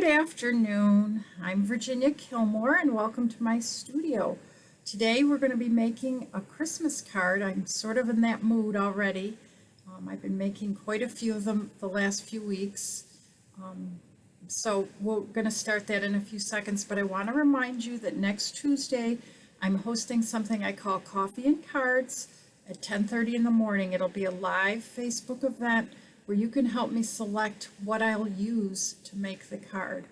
Good afternoon. I'm Virginia Killmore and welcome to my studio. Today we're going to be making a Christmas card. I'm sort of in that mood already. I've been making quite a few of them the last few weeks. So we're going to start that in a few seconds, but I want to remind you that next Tuesday I'm hosting something I call Coffee and Cards at 10:30 in the morning. It'll be a live Facebook event where you can help me select what I'll use to make the card.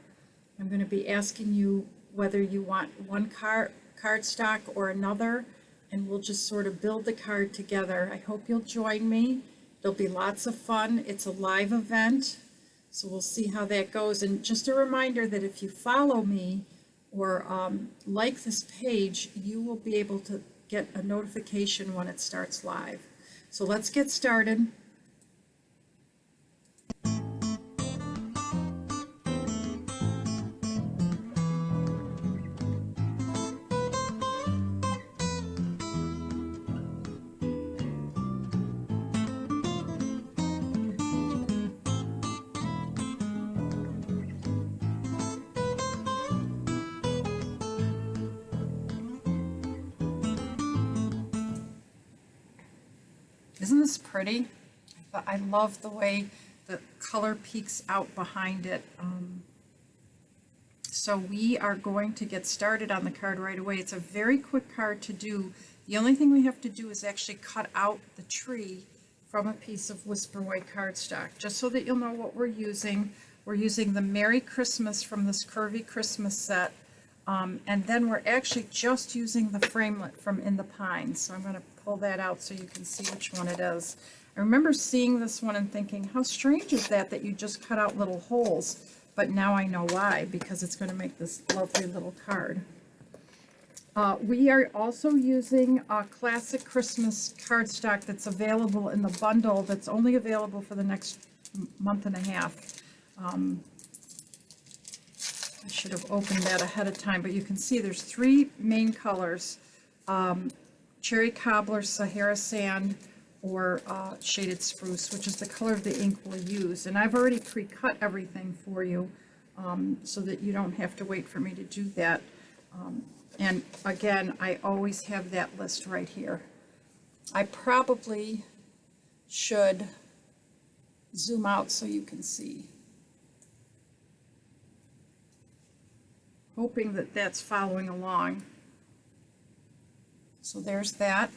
I'm going to be asking you whether you want one cardstock or another, and we'll just sort of build the card together. I hope you'll join me. There'll be lots of fun. It's a live event, so we'll see how that goes. And just a reminder that if you follow me or like this page, you will be able to get a notification when it starts live. So let's get started. Isn't this pretty? I love the way the color peeks out behind it. So we are going to get started on the card right away. It's a very quick card to do. The only thing we have to do is actually cut out the tree from a piece of Whisper White cardstock, just so that you'll know what we're using. We're using the Merry Christmas from this Curvy Christmas set. And then we're actually just using the framelit from In the Pines. So I'm going to pull that out so you can see which one it is. I remember seeing this one and thinking, how strange is that you just cut out little holes? But now I know why, because it's going to make this lovely little card. We are also using a classic Christmas cardstock that's available in the bundle that's only available for the next month and a half. I should have opened that ahead of time, but you can see there's three main colors, Cherry Cobbler, Sahara Sand, or Shaded Spruce, which is the color of the ink we'll use. And I've already pre-cut everything for you so that you don't have to wait for me to do that. And again, I always have that list right here. I probably should zoom out so you can see. Hoping that that's following along. So there's that.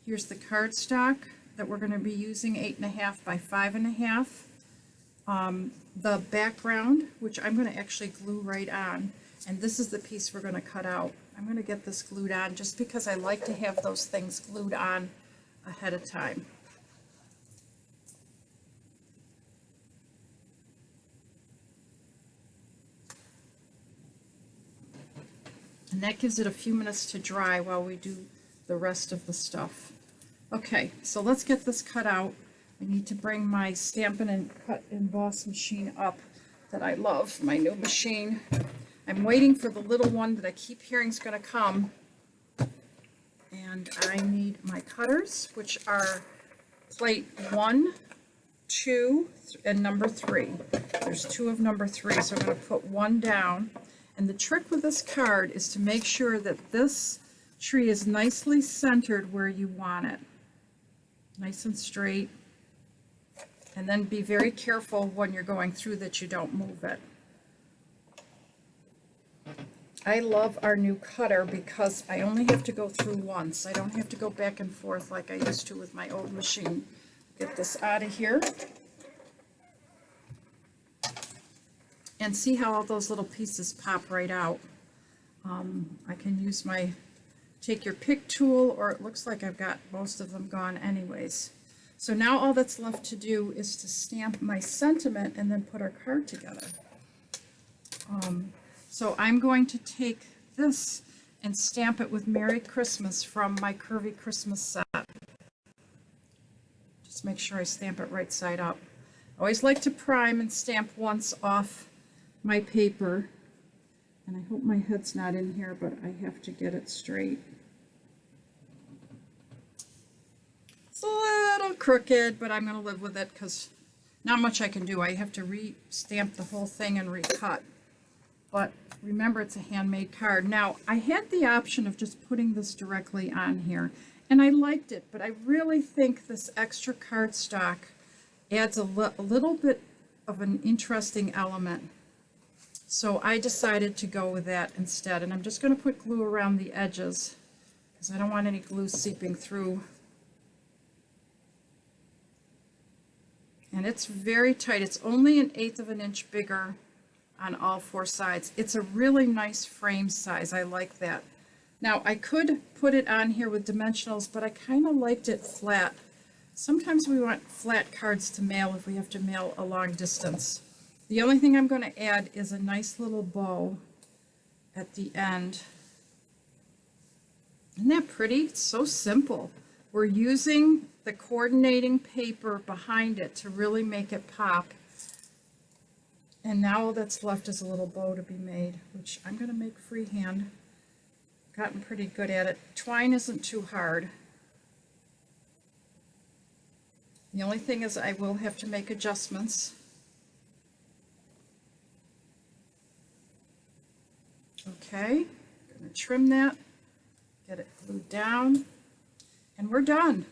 Here's the cardstock that we're going to be using, 8.5 by 5.5. The background, which I'm going to actually glue right on, and this is the piece we're going to cut out. I'm going to get this glued on just because I like to have those things glued on ahead of time. And that gives it a few minutes to dry while we do the rest of the stuff. Okay, so let's get this cut out. I need to bring my Stampin' and Cut Emboss machine up that I love, my new machine. I'm waiting for the little one that I keep hearing is going to come. And I need my cutters, which are plate 1, 2, and number 3. There's 2 of number 3, so I'm going to put 1 down. And the trick with this card is to make sure that this tree is nicely centered where you want it. Nice and straight. And then be very careful when you're going through that you don't move it. I love our new cutter because I only have to go through once. I don't have to go back and forth like I used to with my old machine. Get this out of here. And see how all those little pieces pop right out. I can use my take your pick tool, or it looks like I've got most of them gone anyways. So now all that's left to do is to stamp my sentiment and then put our card together. So I'm going to take this and stamp it with Merry Christmas from my Curvy Christmas set. Just make sure I stamp it right side up. I always like to prime and stamp once off my paper, and I hope my head's not in here, but I have to get it straight. It's a little crooked, but I'm going to live with it because not much I can do. I have to re-stamp the whole thing and recut. But remember, it's a handmade card. Now, I had the option of just putting this directly on here, and I liked it, but I really think this extra cardstock adds a little bit of an interesting element. So I decided to go with that instead, and I'm just going to put glue around the edges because I don't want any glue seeping through. And it's very tight. It's only 1/8 of an inch bigger on all 4 sides. It's a really nice frame size. I like that. Now I could put it on here with dimensionals, but I kind of liked it flat. Sometimes we want flat cards to mail if we have to mail a long distance. The only thing I'm going to add is a nice little bow at the end. Isn't that pretty? It's so simple. We're using the coordinating paper behind it to really make it pop. And now all that's left is a little bow to be made, which I'm going to make freehand. Gotten pretty good at it. Twine isn't too hard. The only thing is I will have to make adjustments. Okay, I'm going to trim that, get it glued down, and we're done.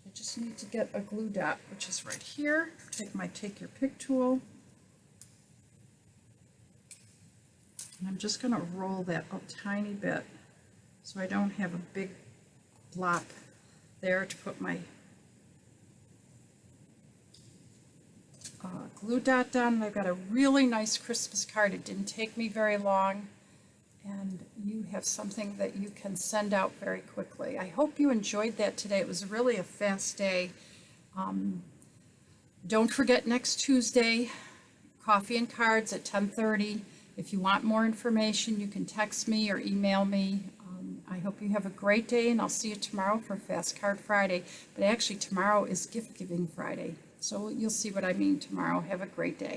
I just need to get a glue dot, which is right here. Take my Take Your Pick tool. And I'm just going to roll that a tiny bit so I don't have a big blop there to put my glue dot down. And I've got a really nice Christmas card. It didn't take me very long, and you have something that you can send out very quickly. I hope you enjoyed that today. It was really a fast day. Don't forget next Tuesday, coffee and cards at 10:30. If you want more information, you can text me or email me. I hope you have a great day, and I'll see you tomorrow for Fast Card Friday. But actually, tomorrow is Gift Giving Friday. So you'll see what I mean tomorrow. Have a great day.